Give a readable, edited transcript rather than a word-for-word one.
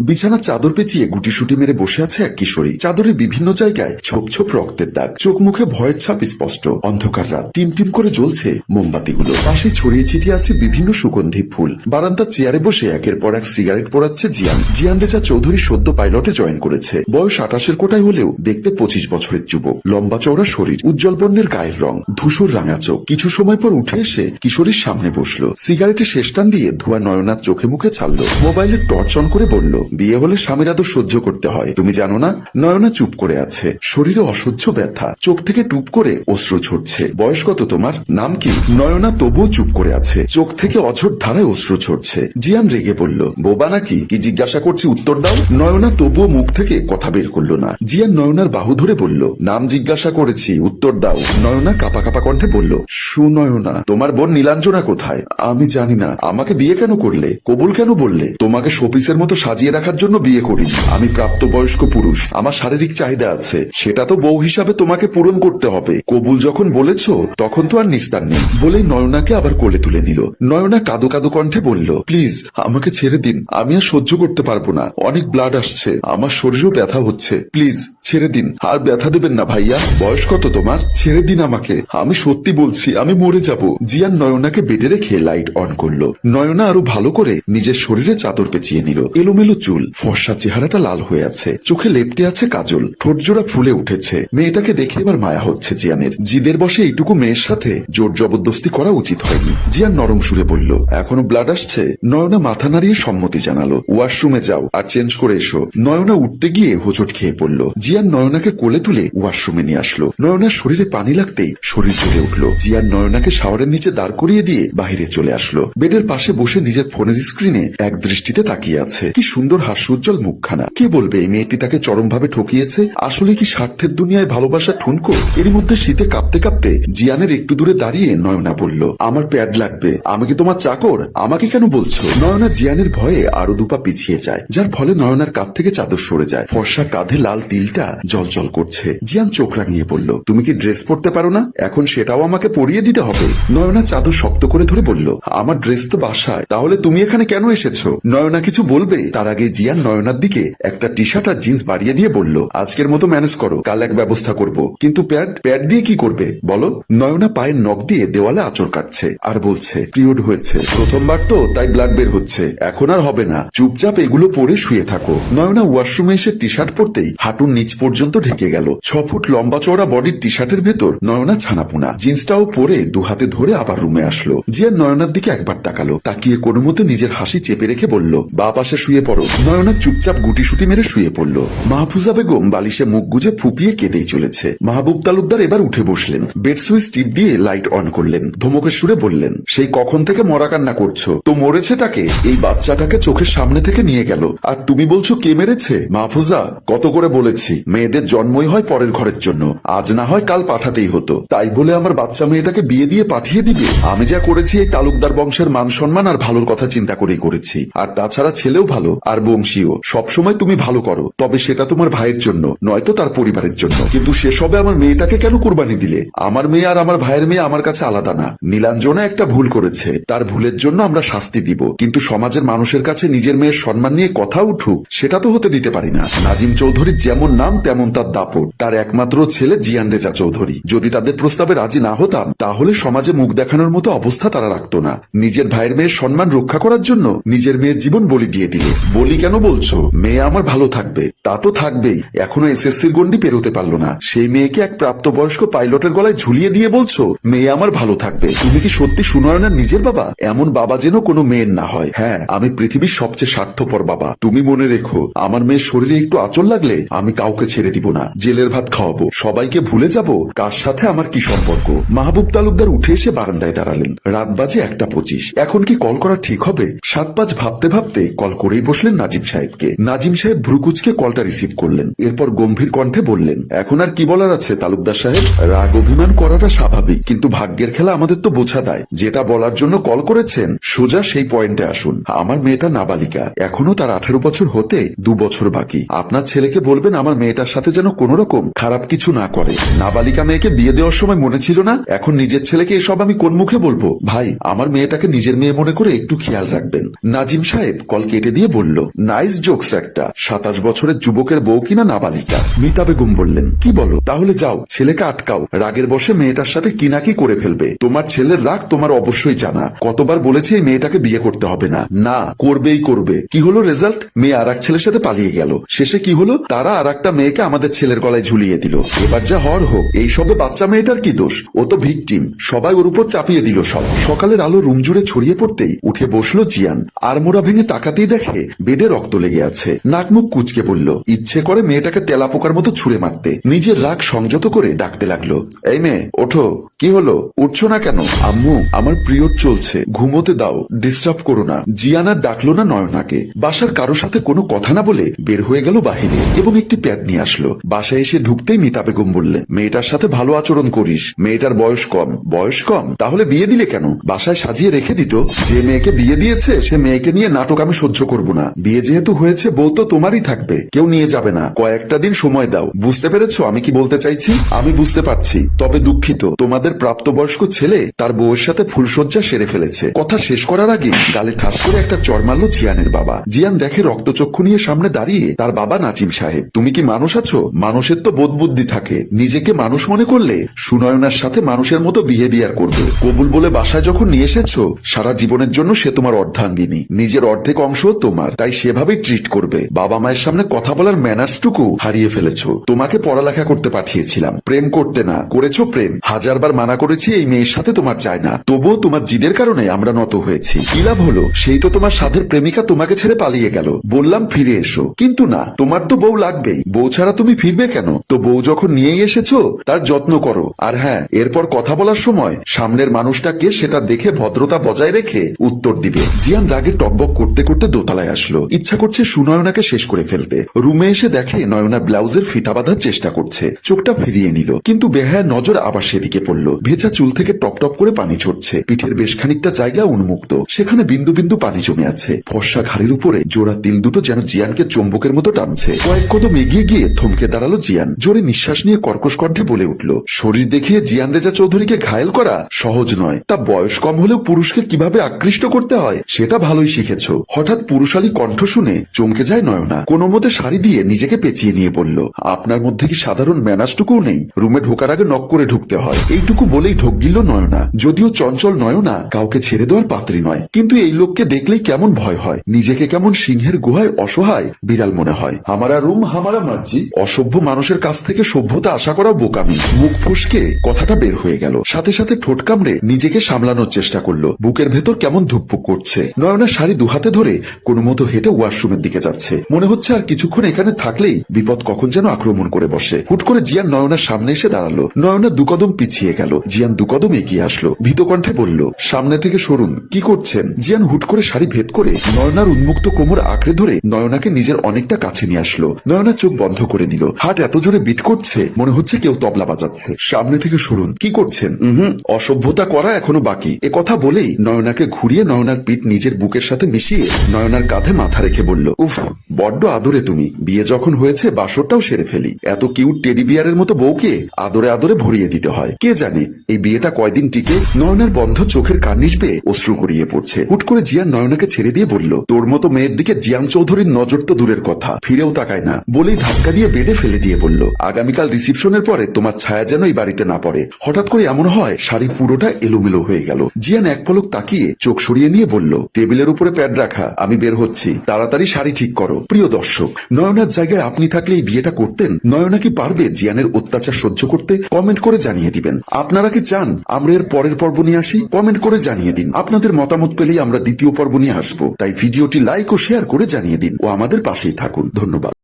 বিছানার চাদর পেঁচিয়ে গুটিসুটি মেরে বসে আছে এক কিশোরী। চাদরের বিভিন্ন জায়গায় ছোপ ছোপ রক্তের দাগ, চোখ মুখে ভয়ের ছাপ স্পষ্ট। অন্ধকার রাত, টিম টিম করে জ্বলছে মোমবাতিগুলো। পাশে ছড়িয়ে ছিটিয়ে আছে বিভিন্ন সুগন্ধি ফুল। বারান্দার চেয়ারে বসে একের পর এক সিগারেট পোড়াচ্ছে জিয়ান রেজা চৌধুরী সদ্য পাইলটে জয়েন করেছে। বয়স 28-এর কোটায় হলেও দেখতে 25 বছরের যুবক। লম্বা চওড়া শরীর, উজ্জ্বল বর্ণের গায়ের রং, ধূসর রাঙা চোখ। কিছু সময় পর উঠে এসে কিশোরীর সামনে বসলো। সিগারেটের শেষ টান দিয়ে ধোয়া নয়নার চোখে মুখে ছাড়লো। মোবাইলের টর্চ অন করে বলল, বিয়ে হলে স্বামীর আদর সহ্য করতে হয়, তুমি জানো না? নয়না চুপ করে আছে। শরীরে অসহ্য ব্যথা, চোখ থেকে টুপ করে অশ্রু ঝরছে। বয়স কত তোমার? নাম কি? নয়না তবুও চুপ করে আছে, চোখ থেকে অঝোর ধারায় অশ্রু ঝরছে। জিয়ান রেগে বলল, বোবা নাকি? কি জিজ্ঞাসা করছি উত্তর দাও। নয়না তবুও মুখ থেকে কথা বের করলো না। জিয়ান নয়নার বাহু ধরে বলল, নাম জিজ্ঞাসা করেছি, উত্তর দাও। নয়না কাপা কাপা কণ্ঠে বলল, সুনয়না। তোমার বোন নীলাঞ্জনা কোথায়? আমি জানি না। আমাকে বিয়ে কেন করলে? কবুল কেন বললে? তোমাকে শোপিসের মতো সাজিয়ে রাখার জন্য বিয়ে করি। আমি প্রাপ্তবয়স্ক পুরুষ, আমার শারীরিক চাহিদা আছে, সেটা তো বউ হিসাবে তোমাকে পূরণ করতে হবে। কবুল যখন বলেছো তখন তো আর নিস্তার নেই। বলেই নয়নাকে আবার কোলে তুলে নিল। নয়না কাঁদো কাঁদো কণ্ঠে বলল, প্লিজ আমাকে ছেড়ে দিন, আমি আর সহ্য করতে পারবো না। অনেক ব্লাড আসছে, আমার শরীরও ব্যথা হচ্ছে, প্লিজ ছেড়ে দিন, আর ব্যথা দেবেন না ভাইয়া। বয়স কত তোমার? ছেড়ে দিন আমাকে, আমি সত্যি বলছি আমি মরে যাব। জিয়ান নয়নাকে বেডে রেখে লাইট অন করলো। নয়না আরো ভালো করে নিজের শরীরে চাদর পেঁচিয়ে নিল। এলোমেলো চুল, ফর্সা চেহারাটা লাল হয়ে আছে, চোখে লেপটে আছে কাজল, ঠোঁট জোড়া ফুলে উঠেছে। মেয়েটাকে দেখে এবার মায়া হচ্ছে জিয়ানের। জিদের বসে এইটুকু মেয়ের সাথে জোর জবরদস্তি করা উচিত হয়নি। জিয়ান নরম সুরে বলল, এখনো ব্লাড আসছে? নয়না মাথা নাড়িয়ে সম্মতি জানালো। ওয়াশরুমে যাও আর চেঞ্জ করে এসো। নয়না উঠতে গিয়ে হোঁচট খেয়ে পড়ল। জিয়ান নয়নাকে কোলে তুলে ওয়াশরুমে নিয়ে আসলো। নয়নার শরীরে পানি লাগতেই শরীর জ্বলে উঠল। জিয়ান নয়নাকে শাওয়ারের নিচে দাঁড় করিয়ে দিয়ে বাহিরে চলে আসলো। বেডের পাশে বসে নিজের ফোনের স্ক্রিনে এক দৃষ্টিতে তাকিয়ে আছে। কি সুন্দর হাস্যোজ্জ্বল মুখখানা। কে বলবে এই মেয়েটি তাকে চরমভাবে ঠকিয়েছে? আসলে কি স্বার্থের দুনিয়ায় ভালোবাসা ঠুনকো? এরই মধ্যে শীতে কাঁপতে কাঁপতে জিয়ানের একটু দূরে দাঁড়িয়ে নয়না বলল, আমার প্যাড লাগবে। আমি কি তোমার চাকর? আমাকে কেন বলছো? নয়না জিয়ানের ভয়ে আরো দুপা পিছিয়ে যায়, যার ফলে নয়নার কাঁধ থেকে চাদর সরে যায়। ফর্সা কাঁধে লাল তিলটা জলজল করছে। জিয়ান চোখ রাঙিয়ে বলল, তুমি কি ড্রেস পরতে পারো না? এখন সেটাও আমাকে পরিয়ে দিতে হবে? নয়না চাদর শক্ত করে ধরে বলল, আমার ড্রেস তো বাসায়, তাহলে তুমি এখানে কেন এসেছো? নয়না কিছু বলবে তার আগে জিয়ান নয়নার দিকে একটা টি শার্ট আর জিন্স বাড়িয়ে দিয়ে বলল, আজকের মতো ম্যানেজ করো, কাল এক ব্যবস্থা করব। কিন্তু প্যাড দিয়ে কি করবে বলো? নয়না পায়ের নখ দিয়ে দেওয়ালে আঁচড় কাটছে আর বলছে, পিরিয়ড হয়েছে, প্রথমবার তো তাই ব্লাড বের হচ্ছে, এখন আর হবে না, চুপচাপ এগুলো পরে শুয়ে থাকো। নয়না ওয়াশরুমে এসে টি শার্ট পরতেই হাঁটুর নিচ পর্যন্ত ঢেকে গেল। 6 ফুট লম্বা চওড়া বডির টি শার্টের ভেতর নয়না ছানাপোনা। জিন্সটাও পরে দু হাতে ধরে আবার রুমে আসলো। জিয়ান নয়নার দিকে একবার তাকালো, তাকিয়ে কোনো মতে নিজের হাসি চেপে রেখে বলল, বা পাশে শুয়ে পড়ো। নয়না চুপচাপ গুটিসুটি মেরে শুয়ে পড়ল। মাহফুজা বেগম বালিশে মুখ গুজে ফুপিয়ে কেঁদেই চলেছে। মাহবুব তালুকদার এবার উঠে বসলেন, বেড সুইচ টিপ দিয়ে লাইট অন করলেন। ধমকের সুরে বললেন, সেই কখন থেকে মরা কান্না করছো? তো মরেছেটাকে? এই বাচ্চাটাকে চোখের সামনে থেকে নিয়ে গেল, আর তুমি বলছো কে মেরেছে? মাহফুজা, কত করে বলেছি মেয়েদের জন্মই হয় পরের ঘরের জন্য, আজ না হয় কাল পাঠাতেই হতো, তাই বলে আমার বাচ্চা মেয়েটাকে বিয়ে দিয়ে পাঠিয়ে দিবে? আমি যা করেছি এই তালুকদার বংশের মান সম্মান আর ভালোর কথা চিন্তা করেই করেছি। আর তাছাড়া ছেলেও ভালো আর বংশীয়। সবসময় তুমি ভালো করো, তবে সেটা তোমার ভাইয়ের জন্য, নয়তো তার পরিবারের জন্য। কিন্তু সেসবে আমার মেয়েটাকে কেন কুরবানি দিলে? আমার মেয়ে আর আমার ভাইয়ের মেয়ে আমার কাছে আলাদা না। নীলাঞ্জনা একটা ভুল করেছে, তার ভুলের জন্য আমরা শাস্তি দিব, কিন্তু সমাজের মানুষের কাছে নিজের মেয়ের সম্মান নিয়ে কথা উঠুক সেটা তো হতে দিতে পারি না। নাজিম চৌধুরীর যেমন নাম তেমন তার দাপট। তার একমাত্র ছেলে জিয়ান রেজা চৌধুরী। যদি তাদের প্রস্তাবে রাজি না হতাম তাহলে সমাজে মুখ দেখানোর মতো অবস্থা তারা রাখতো না। নিজের ভাইয়ের মেয়ের সম্মান রক্ষা করার জন্য নিজের মেয়ের জীবন বলি দিয়ে দিলে। বলি কেন বলছো? মেয়ে আমার ভালো থাকবে। তা তো থাকবেই, এখনো এসএসসির গন্ডি পেরোতে পারলো না, সেই মেয়েকে এক প্রাপ্তবয়স্ক পাইলটের গলায় ঝুলিয়ে দিয়ে বলছো মেয়ে আমার ভালো থাকবে? তুমি কি সত্যি সুনয়নার নিজের বাবা? এমন বাবা যেন কোনো মেয়ের না হয়। হ্যাঁ, আমি পৃথিবীর সবচেয়ে স্বার্থপর বাবা। তুমি মনে রেখো, আমার মেয়ের শরীরে একটু আঁচড় লাগলে আমি কাউকে ছেড়ে দিব না, জেলের ভাত খাওয়াবো, সবাইকে ভুলে যাব কার সাথে আমার কি সম্পর্ক। মাহবুব তালুকদার উঠে এসে বারান্দায় দাঁড়ালেন। রাত বাজে 1:25। এখন কি কল করা ঠিক হবে? 7-5 ভাবতে ভাবতে কল করেই বসলেন নাজিম সাহেবকে। নাজিম সাহেব ভ্রুকুচকে কলটা রিসিভ করলেন, এরপর গম্ভীর কণ্ঠে বললেন, এখন আর কি বলার আছে তালুকদার সাহেব? রাগ অভিমান করাটা স্বাভাবিক, কিন্তু ভাগ্যের খেলা আমাদের তো বোঝা দেয়। যেটা বলার জন্য কল করেছেন সোজা সেই পয়েন্টে আসুন। আমার মেয়েটা নাবালিকা, এখনো তার 18 বছর হতে 2 বছর বাকি। আপনার ছেলেকে বলবেন আমার মেয়েটার সাথে যেন কোন রকম খারাপ কিছু না করে। নাবালিকা মেয়েকে বিয়ে দেওয়ার সময় মনে ছিল না, এখন নিজের ছেলেকে এসব আমি কোন মুখে বলবো? ভাই, আমার মেয়েটাকে নিজের মেয়ে মনে করে একটু খেয়াল রাখবেন। নাজিম সাহেব কল কেটে দিয়ে বলল, নাইস জোকস একটা। 27 বছরের যুবকের বউ কিনা নাবালিকা। মিতা বেগম বললেন, কি বলো? তাহলে যাও ছেলেকে আটকাও, রাগের বসে মেয়েটার সাথে কিনাকি করে ফেলবে। তোমার ছেলের রাগ তোমার অবশ্যই জানা। কতবার বলেছি এই মেয়েটাকে বিয়ে করতে হবে না, না করবেই করবে। কি হলো রেজাল্ট? মেয়ে আর এক ছেলের সাথে পালিয়ে গেল। শেষে কি হলো? তারা আর একটা মেয়েকে আমাদের ছেলের গলায় ঝুলিয়ে দিল। এবার যা হওয়ার হোক। এই সবে বাচ্চা মেয়েটার কি দোষ? ও তো ভিকটিম, সবাই ওর উপর চাপিয়ে দিল সব। সকালের আলো রুম জুড়ে ছড়িয়ে পড়তেই উঠে বসলো জিয়ান। আড়মোড়া ভেঙে তাকাতেই দেখে বেডে রক্ত লেগে আছে। নাক মুখ কুচকে বলল, ইচ্ছে করে মেয়েটাকে তেলা পোকার মতো ছুঁড়ে মারতে। নিজের রাগ সংযত করে ডাকতে লাগলো, এই মেয়ে ওঠো। কি হলো, উঠছো না কেন? আম্মু আমার পিরিয়ড চলছে, ঘুমোতে দাও, ডিস্টার্ব করো না। জিয়ান আর ডাকলো না নয়নাকে। বাসার কারো সাথে কোনো কথা না বলে বের হয়ে গেল বাহিরে এবং একটি প্যাড নিয়ে আসলো। বাসায় এসে ঢুকতেই মিতা বেগম বললেন, মেয়েটার সাথে ভালো আচরণ করিস, মেয়েটার বয়স কম। বয়স কম? তাহলে বিয়ে দিলে কেন? বাসায় সাজিয়ে রেখে দিত। যে মেয়েকে বিয়ে দিয়েছে সে মেয়েকে নিয়ে নাটক আমি সহ্য করব না। বিয়ে যেহেতু হয়েছে বউ তো তোমারই থাকবে, কেউ নিয়ে যাবে না। কয়েকটা দিন সময় দাও। বুঝতে পেরেছো আমি কি বলতে চাইছি? আমি বুঝতে পারছি, তবে দুঃখিত। তোমাদের প্রাপ্তবয়স্ক ছেলে তার বউয়ের সাথে ফুলসজ্জা সেরে ফেলেছে। কথা শেষ করার আগে গালে ঠাস করে একটা চড় মারল জিয়ানের বাবা। জিয়ান দেখে রক্তচক্ষু নিয়ে সামনে দাঁড়িয়ে তার বাবা নাজিম সাহেব। তুমি কি মানুষ আছো? মানুষের তো বোধ বুদ্ধি থাকে। নিজেকে মানুষ মনে করলে সুনয়নার সাথে মানুষের মতো বিহেভিয়ার করবে। কবুল বলে বাসায় যখন নিয়ে এসেছো, সারা জীবনের জন্য সে তোমার অর্ধাঙ্গিনী। নিজের অর্ধেক অংশ তোমার, তাই সেভাবেই ট্রিট করবে। বাবা মায়ের সামনে কথা বলার ম্যানার্সটুকু হারিয়ে ফেলেছো। তোমাকে পড়ালেখা করতে পাঠিয়েছিলাম, প্রেম করতে না। করেছো প্রেম। হাজারবার মানা করেছি এই মেয়ের সাথে তোমার চায় না, তবুও তোমার জিদের কারণে আমরা নত হয়েছি। কি লাভ হলো? সেই তো তোমার সাধের প্রেমিকা তোমাকে ছেড়ে পালিয়ে গেল। বললাম ফিরে এসো, কিন্তু না, তোমার তো বউ লাগবেই। বউ ছাড়া তুমি ফিরবে কেন? তো বউ যখন নিয়েই এসেছো তার যত্ন করো। আর হ্যাঁ, এরপর কথা বলার সময় সামনের মানুষটাকে সেটা দেখে ভদ্রতা বজায় রেখে উত্তর দিবে। জিয়ান রাগে টকবক করতে করতে দোতলায় আসলো। ইচ্ছা করছে সুনয়নাকে শেষ করে ফেলতে। রুমে এসে দেখে নয়না ব্লাউজের ফিতা বাঁধার চেষ্টা করছে। চোখটা ফিরিয়ে নিল, কিন্তু বেহায়ার নজর আবার সেদিকে পড়ল। ভেজা চুল থেকে টপ টপ করে পানি ঝরছে। পিঠের বেশ খানিকটা জায়গা উন্মুক্ত, সেখানে বিন্দু বিন্দু পানি জমে আছে। ফর্সা ঘাড়ের উপরে জোড়া তিল দুটো যেন জিয়ানকে চুম্বকের মতো টানছে। কয়েক কদম এগিয়ে গিয়ে থমকে দাঁড়ালো জিয়ান। জোরে নিঃশ্বাস নিয়ে কর্কশ কণ্ঠে বলে উঠল, শরীর দেখিয়ে জিয়ান রেজা চৌধুরীকে ঘায়েল করা সহজ নয়। তা বয়স কম হলেও পুরুষকে কিভাবে আকৃষ্ট করতে হয় সেটা ভালোই শিখেছ। হঠাৎ পুরুষালী কণ্ঠ শুনে চমকে যায় নয়না। কোনো মতে শাড়ি দিয়ে নিজেকে পেঁচিয়ে নিয়ে বলল, আপনার মধ্যে কি সাধারণ ম্যানার্সটুকুও নেই? রুমে ঢোকার আগে নক করে ঢুকতে হয়। এইটুকু বলেই ঢোক গিল নয়না। যদিও চঞ্চল নয়না কাউকে ছেড়ে দেওয়ার পাত্রী নয়, কিন্তু এই লোককে দেখলেই কেমন ভয় হয়। নিজেকে কেমন সিংহের গুহায় অসহায় বিড়াল মনে হয়। হামারা রুম হামারা মার্জি। অসভ্য মানুষের কাছ থেকে সভ্যতা আশা করা বোকামি। মুখ ফুসকে কথাটা বের হয়ে গেল। সাথে সাথে ঠোঁট কামড়ে নিজেকে সামলানোর চেষ্টা করলো। বুকের ভেতর কেমন ধুকপুক করছে। নয়না শাড়ি দুহাতে ধরে কোনো মতো হেঁটে ওয়াশরুমের দিকে যাচ্ছে। মনে হচ্ছে আর কিছুক্ষণ এখানে থাকলেই বিপদ কখন যেন আক্রমণ করে বসে। হুট করে জিয়ান নয়নার সামনে এসে দাঁড়ালো। নয়না দুকদম পিছিয়ে গেল। জিয়ান দুকদম এগিয়ে আসলো। ভীত কণ্ঠে বলল, সামনে থেকে সরুন। কি করছেন? জিয়ান হুট করে শাড়ি ভেদ করে নয়নার উন্মুক্ত কোমর আঁকড়ে ধরে নয়নাকে নিজের অনেকটা কাছে নিয়ে আসলো। নয়না চোখ বন্ধ করে নিল। হার্ট এত জোরে বিট করছে মনে হচ্ছে কেউ তবলা বাজাচ্ছে। সামনে থেকে সরুন। কি করছেন? অসভ্যতা করা এখনো বাকি। এ কথা বলেই নয়নাকে ঘুরিয়ে নয়নার পিঠ নিজের বুকের সাথে মিশিয়ে নয়নার কাঁধে মাথা রেখে বলল, উফ বড্ড আদরে তুমি। বিয়ে যখন হয়েছে বাসরটাও সেরে ফেলি। এত কিউট টেডি বিয়ারের মতো বউকে আদরে আদরে ভরিয়ে দিতে হয়। কে জানে এই বিয়েটা কয়দিন টিকে। নয়নার বন্ধ চোখের কার্নিশ বেয়ে অশ্রু গড়িয়ে পড়ছে। হুট করে জিয়ান নয়নাকে ছেড়ে দিয়ে বলল, তোর মতো মেয়ের দিকে জিয়ান চৌধুরীর নজর তো দূরের কথা, ফিরেও তাকায় না। বলেই ধাক্কা দিয়ে বেডে ফেলে দিয়ে বলল, আগামীকাল রিসিপশনের পরে তোমার ছায়া যেন এই বাড়িতে না পড়ে। হঠাৎ করে এমন হয় শাড়ি পুরোটা এলোমেলো হয়ে গেল। জিয়ান এক পলক তাকিয়ে চোখ সরিয়ে নিয়ে বলল, টেবিলের উপরে প্যাড রাখা, আমি বের হচ্ছি, তাড়াতাড়ি শাড়ি ঠিক করো। প্রিয় দর্শক, নয়নার জায়গায় আপনি থাকলে এই বিয়েটা করতেন? নয়না কি পারবে জিয়ানের অত্যাচার সহ্য করতে? কমেন্ট করে জানিয়ে দিবেন। আপনারা কি চান আমরা এর পরের পর্ব নিয়ে আসি? কমেন্ট করে জানিয়ে দিন। আপনাদের মতামত পেলেই আমরা দ্বিতীয় পর্ব নিয়ে আসবো। তাই ভিডিওটি লাইক ও শেয়ার করে জানিয়ে দিন ও আমাদের পাশেই থাকুন। ধন্যবাদ।